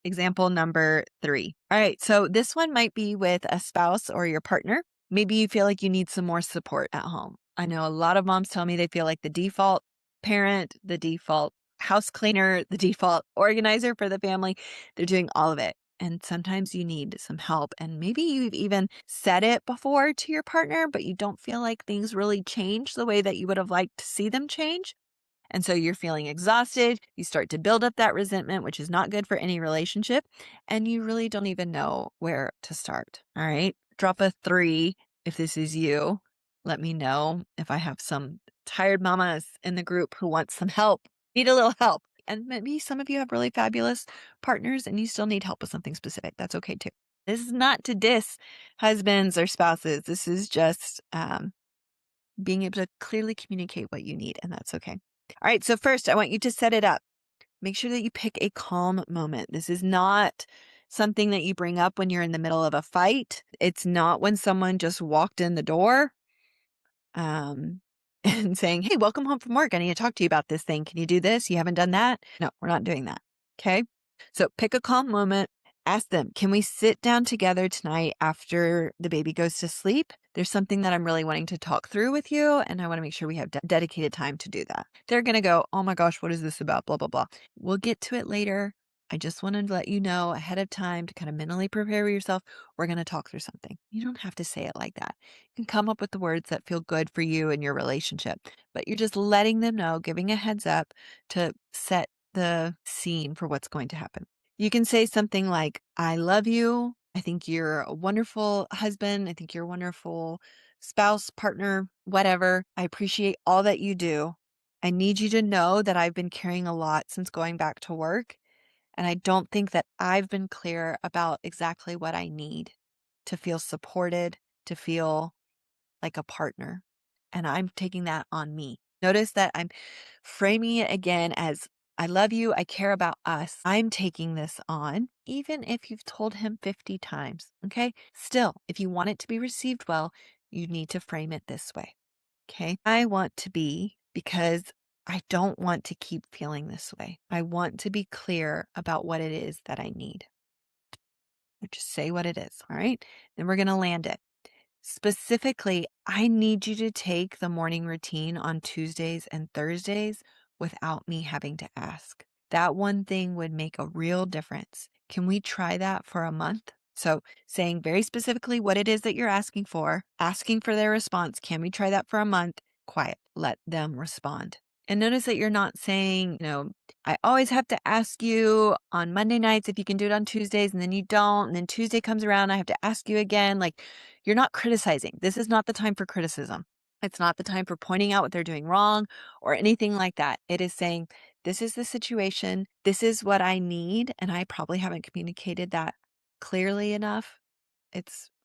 example number 3. All right. So this one might be with a spouse or your partner. Maybe you feel like you need some more support at home. I know a lot of moms tell me they feel like the default parent, the default house cleaner, the default organizer for the family. They're doing all of it. And sometimes you need some help. And maybe you've even said it before to your partner, but you don't feel like things really change the way that you would have liked to see them change. And so you're feeling exhausted. You start to build up that resentment, which is not good for any relationship. And you really don't even know where to start. All right. Drop a 3 if this is you. Let me know if I have some tired mamas in the group who want some help, need a little help. And maybe some of you have really fabulous partners and you still need help with something specific. That's okay too. This is not to diss husbands or spouses. This is just being able to clearly communicate what you need, and that's okay. All right, so first, I want you to set it up. Make sure that you pick a calm moment. This is not something that you bring up when you're in the middle of a fight. It's not when someone just walked in the door and saying, hey, welcome home from work. I need to talk to you about this thing. Can you do this? You haven't done that? No, we're not doing that. Okay. So pick a calm moment. Ask them, can we sit down together tonight after the baby goes to sleep? There's something that I'm really wanting to talk through with you, and I want to make sure we have dedicated time to do that. They're going to go, oh my gosh, what is this about? Blah, blah, blah. We'll get to it later. I just wanted to let you know ahead of time to kind of mentally prepare yourself. We're going to talk through something. You don't have to say it like that. You can come up with the words that feel good for you and your relationship, but you're just letting them know, giving a heads up to set the scene for what's going to happen. You can say something like, I love you. I think you're a wonderful husband. I think you're a wonderful spouse, partner, whatever. I appreciate all that you do. I need you to know that I've been carrying a lot since going back to work. And I don't think that I've been clear about exactly what I need to feel supported, to feel like a partner. And I'm taking that on me. Notice that I'm framing it again as I love you. I care about us. I'm taking this on, even if you've told him 50 times. Okay. Still, if you want it to be received well, you need to frame it this way. Okay. I want to be because I don't want to keep feeling this way. I want to be clear about what it is that I need. Or just say what it is. All right. Then we're going to land it. Specifically, I need you to take the morning routine on Tuesdays and Thursdays without me having to ask. That one thing would make a real difference. Can we try that for a month? So, saying very specifically what it is that you're asking for their response. Can we try that for a month? Quiet. Let them respond. And notice that you're not saying, I always have to ask you on Monday nights if you can do it on Tuesdays, and then you don't. And then Tuesday comes around, I have to ask you again. Like, you're not criticizing. This is not the time for criticism. It's not the time for pointing out what they're doing wrong or anything like that. It is saying, this is the situation. This is what I need. And I probably haven't communicated that clearly enough.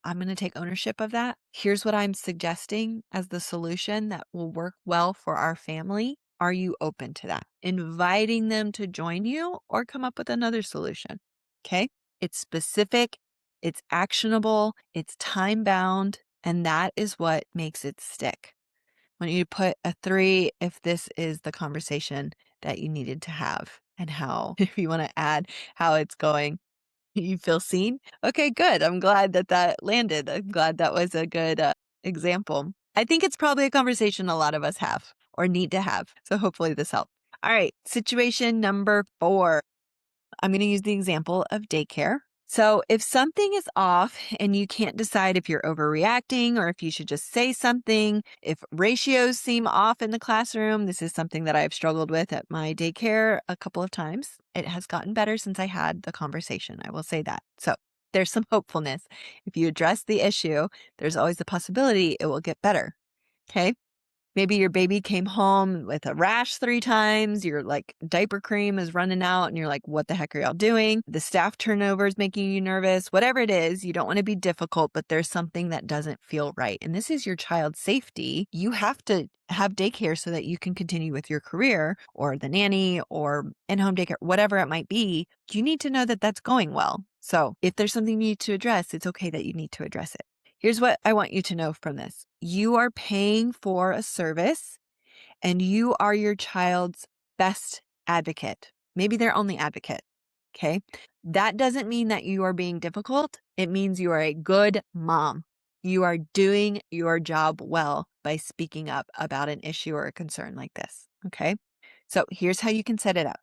I'm going to take ownership of that. Here's what I'm suggesting as the solution that will work well for our family. Are you open to that? Inviting them to join you or come up with another solution. Okay. It's specific, it's actionable, it's time bound, and that is what makes it stick. I want you to put a 3 if this is the conversation that you needed to have, and how, if you want to add how it's going. You feel seen? Okay, good. I'm glad that landed. I'm glad that was a good example. I think it's probably a conversation a lot of us have or need to have. So hopefully this helped. All right, situation number 4. I'm going to use the example of daycare. So if something is off and you can't decide if you're overreacting or if you should just say something, if ratios seem off in the classroom, this is something that I've struggled with at my daycare a couple of times. It has gotten better since I had the conversation. I will say that. So there's some hopefulness. If you address the issue, there's always the possibility it will get better. Okay. Maybe your baby came home with a rash 3 times, your, like, diaper cream is running out, and you're like, "What the heck are y'all doing?" The staff turnover is making you nervous. Whatever it is, you don't wanna be difficult, but there's something that doesn't feel right, and this is your child's safety. You have to have daycare so that you can continue with your career or the nanny or in-home daycare, whatever it might be. You need to know that that's going well. So if there's something you need to address, it's okay that you need to address it. Here's what I want you to know from this. You are paying for a service and you are your child's best advocate, maybe their only advocate. Okay. That doesn't mean that you are being difficult. It means you are a good mom. You are doing your job well by speaking up about an issue or a concern like this. Okay. So here's how you can set it up.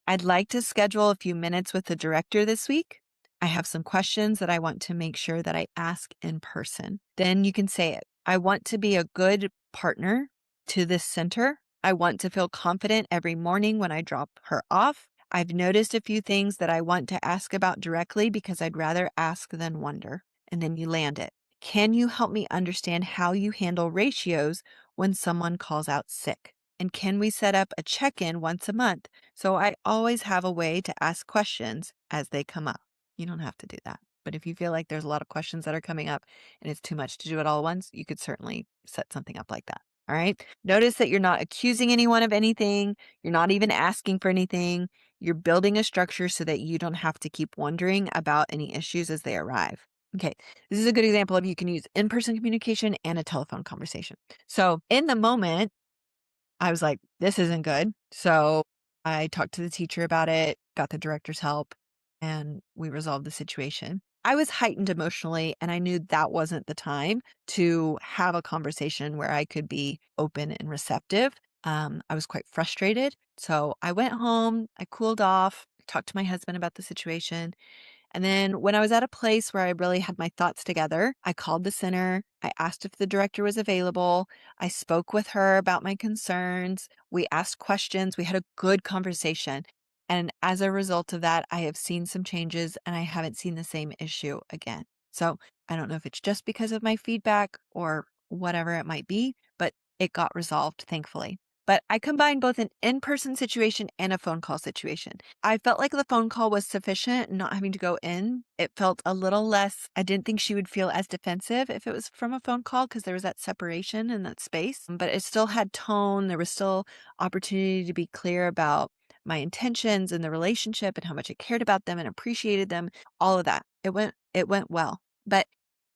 I'd like to schedule a few minutes with the director this week. I have some questions that I want to make sure that I ask in person. Then you can say it. I want to be a good partner to this center. I want to feel confident every morning when I drop her off. I've noticed a few things that I want to ask about directly because I'd rather ask than wonder. And then you land it. Can you help me understand how you handle ratios when someone calls out sick? And can we set up a check-in once a month so I always have a way to ask questions as they come up? You don't have to do that. But if you feel like there's a lot of questions that are coming up and it's too much to do it all at once, you could certainly set something up like that. All right. Notice that you're not accusing anyone of anything. You're not even asking for anything. You're building a structure so that you don't have to keep wondering about any issues as they arrive. Okay. This is a good example of you can use in-person communication and a telephone conversation. So in the moment, I was like, this isn't good. So I talked to the teacher about it, got the director's help, and we resolved the situation. I was heightened emotionally, and I knew that wasn't the time to have a conversation where I could be open and receptive. I was quite frustrated. So I went home, I cooled off, talked to my husband about the situation. And then when I was at a place where I really had my thoughts together, I called the center. I asked if the director was available. I spoke with her about my concerns. We asked questions. We had a good conversation. And as a result of that, I have seen some changes and I haven't seen the same issue again. So I don't know if it's just because of my feedback or whatever it might be, but it got resolved, thankfully. But I combined both an in-person situation and a phone call situation. I felt like the phone call was sufficient, not having to go in. It felt a little less, I didn't think she would feel as defensive if it was from a phone call because there was that separation and that space, but it still had tone. There was still opportunity to be clear about my intentions and the relationship and how much I cared about them and appreciated them, all of that. It went well. But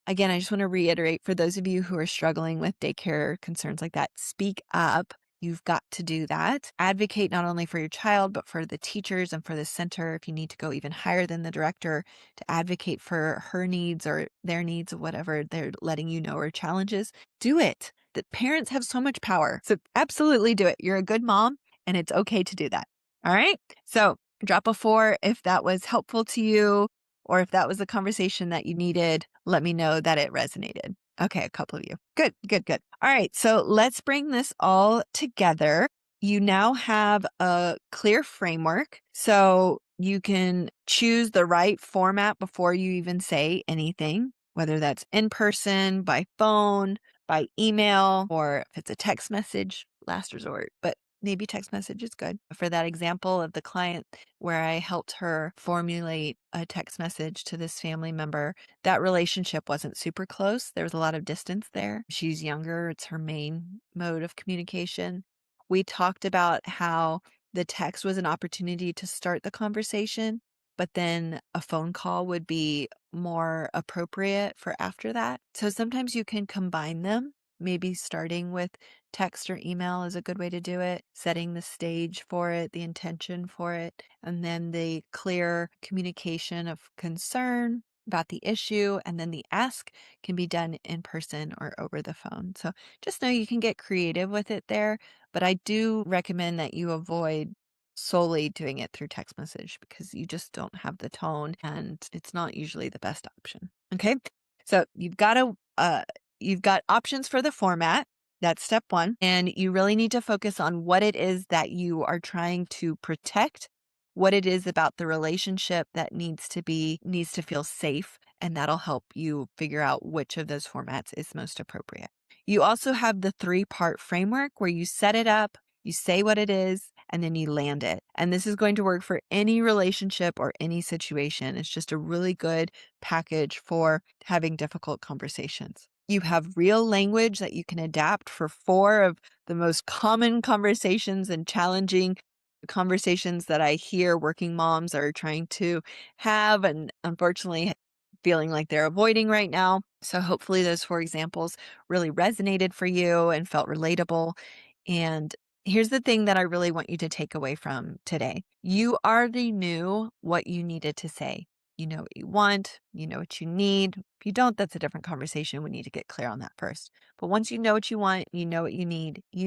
again, I just want to reiterate for those of you who are struggling with daycare concerns like that, speak up. You've got to do that. Advocate not only for your child, but for the teachers and for the center. If you need to go even higher than the director to advocate for her needs or their needs, or whatever they're letting you know are challenges, do it. The parents have so much power. So absolutely do it. You're a good mom and it's okay to do that. All right. So drop a 4 if that was helpful to you or if that was the conversation that you needed. Let me know that it resonated. Okay, a couple of you. Good, good, good. All right, so let's bring this all together. You now have a clear framework, so you can choose the right format before you even say anything, whether that's in person, by phone, by email, or if it's a text message, last resort. But maybe text message is good. For that example of the client where I helped her formulate a text message to this family member, that relationship wasn't super close. There was a lot of distance there. She's younger, it's her main mode of communication. We talked about how the text was an opportunity to start the conversation, but then a phone call would be more appropriate for after that. So sometimes you can combine them. Maybe starting with text or email is a good way to do it, setting the stage for it, the intention for it, and then the clear communication of concern about the issue. And then the ask can be done in person or over the phone. So just know you can get creative with it there, but I do recommend that you avoid solely doing it through text message because you just don't have the tone and it's not usually the best option. Okay. So you've got options for the format. That's step 1. And you really need to focus on what it is that you are trying to protect, what it is about the relationship that needs to feel safe. And that'll help you figure out which of those formats is most appropriate. You also have the 3-part framework where you set it up, you say what it is, and then you land it. And this is going to work for any relationship or any situation. It's just a really good package for having difficult conversations. You have real language that you can adapt for 4 of the most common conversations and challenging conversations that I hear working moms are trying to have and unfortunately feeling like they're avoiding right now. So hopefully those 4 examples really resonated for you and felt relatable. And here's the thing that I really want you to take away from today. You already knew what you needed to say. You know what you want, you know what you need. If you don't, that's a different conversation. We need to get clear on that first. But once you know what you want, you know what you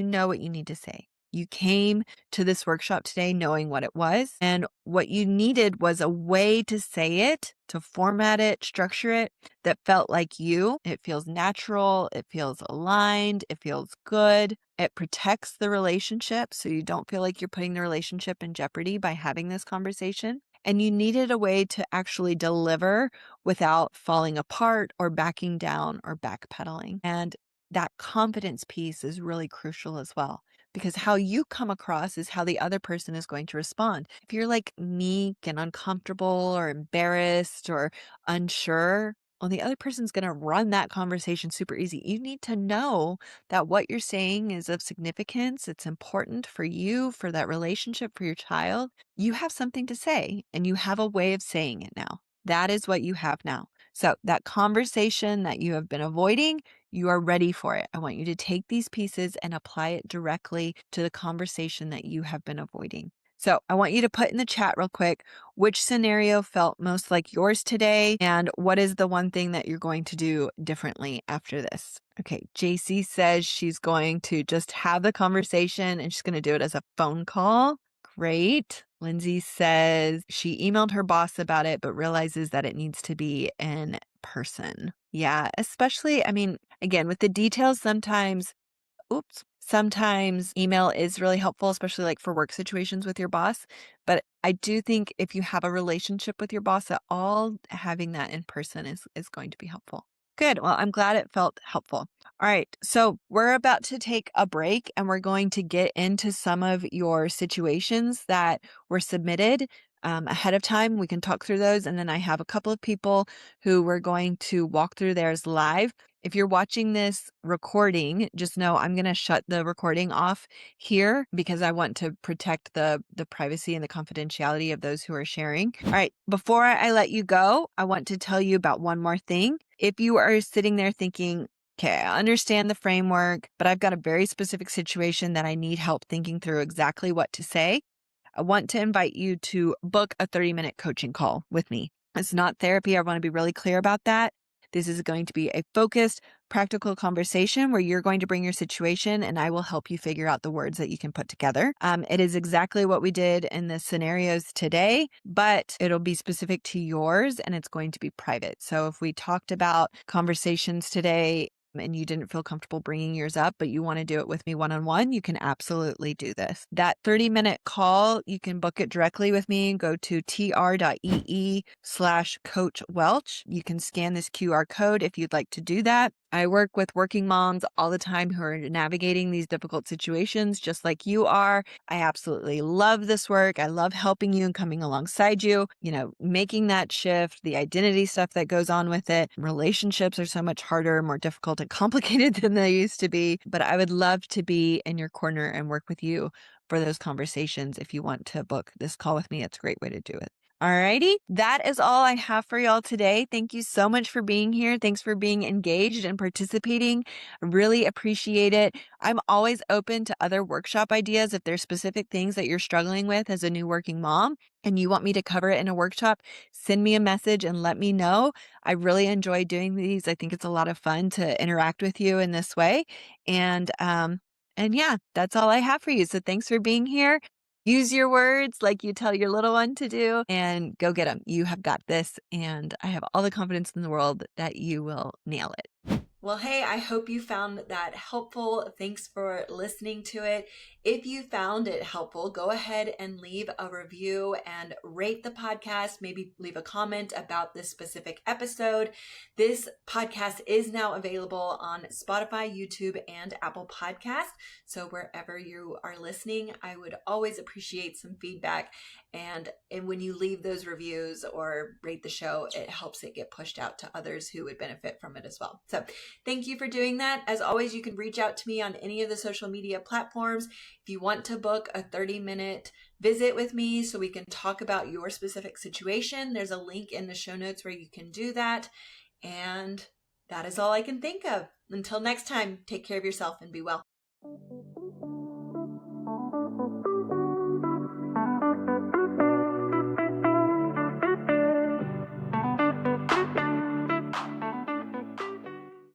know what you need to say. You came to this workshop today knowing what it was, and what you needed was a way to say it, to format it, structure it that felt like you. It feels natural, it feels aligned, it feels good. It protects the relationship so you don't feel like you're putting the relationship in jeopardy by having this conversation. And you needed a way to actually deliver without falling apart or backing down or backpedaling. And that confidence piece is really crucial as well, because how you come across is how the other person is going to respond. If you're like meek and uncomfortable or embarrassed or unsure, well, the other person's going to run that conversation super easy. You need to know that what you're saying is of significance. It's important for you, for that relationship, for your child. You have something to say and you have a way of saying it now. That is what you have now. So that conversation that you have been avoiding, you are ready for it. I want you to take these pieces and apply it directly to the conversation that you have been avoiding. So I want you to put in the chat real quick which scenario felt most like yours today and what is the one thing that you're going to do differently after this. Okay, JC says she's going to just have the conversation and she's going to do it as a phone call. Great. Lindsay says she emailed her boss about it, but realizes that it needs to be in person. Yeah, especially, I mean, again, with the details, sometimes email is really helpful, especially like for work situations with your boss. But I do think if you have a relationship with your boss at all, having that in person is going to be helpful. Good. Well, I'm glad it felt helpful. All right. So we're about to take a break and we're going to get into some of your situations that were submitted ahead of time. We can talk through those. And then I have a couple of people who we're going to walk through theirs live. If you're watching this recording, just know I'm going to shut the recording off here because I want to protect the privacy and the confidentiality of those who are sharing. All right. Before I let you go, I want to tell you about one more thing. If you are sitting there thinking, okay, I understand the framework, but I've got a very specific situation that I need help thinking through exactly what to say, I want to invite you to book a 30-minute coaching call with me. It's not therapy. I want to be really clear about that. This is going to be a focused, practical conversation where you're going to bring your situation and I will help you figure out the words that you can put together. It is exactly what we did in the scenarios today, but it'll be specific to yours and it's going to be private. So if we talked about conversations today and you didn't feel comfortable bringing yours up, but you want to do it with me one-on-one, you can absolutely do this. That 30-minute call, you can book it directly with me. Go to tr.ee/Coach Welch. You can scan this QR code if you'd like to do that. I work with working moms all the time who are navigating these difficult situations just like you are. I absolutely love this work. I love helping you and coming alongside you, making that shift, the identity stuff that goes on with it. Relationships are so much harder, more difficult and complicated than they used to be, but I would love to be in your corner and work with you for those conversations. If you want to book this call with me, it's a great way to do it. Alrighty, that is all I have for y'all today. Thank you so much for being here. Thanks for being engaged and participating. I really appreciate it. I'm always open to other workshop ideas. If there's specific things that you're struggling with as a new working mom and you want me to cover it in a workshop, send me a message and let me know. I really enjoy doing these. I think it's a lot of fun to interact with you in this way. And yeah, that's all I have for you. So thanks for being here. Use your words like you tell your little one to do and go get them. You have got this. And I have all the confidence in the world that you will nail it. Well, hey, I hope you found that helpful. Thanks for listening to it. If you found it helpful, go ahead and leave a review and rate the podcast. Maybe leave a comment about this specific episode. This podcast is now available on Spotify, YouTube, and Apple Podcasts. So wherever you are listening, I would always appreciate some feedback. And when you leave those reviews or rate the show, it helps it get pushed out to others who would benefit from it as well. So thank you for doing that. As always, you can reach out to me on any of the social media platforms. If you want to book a 30-minute visit with me so we can talk about your specific situation, there's a link in the show notes where you can do that. And that is all I can think of. Until next time, take care of yourself and be well.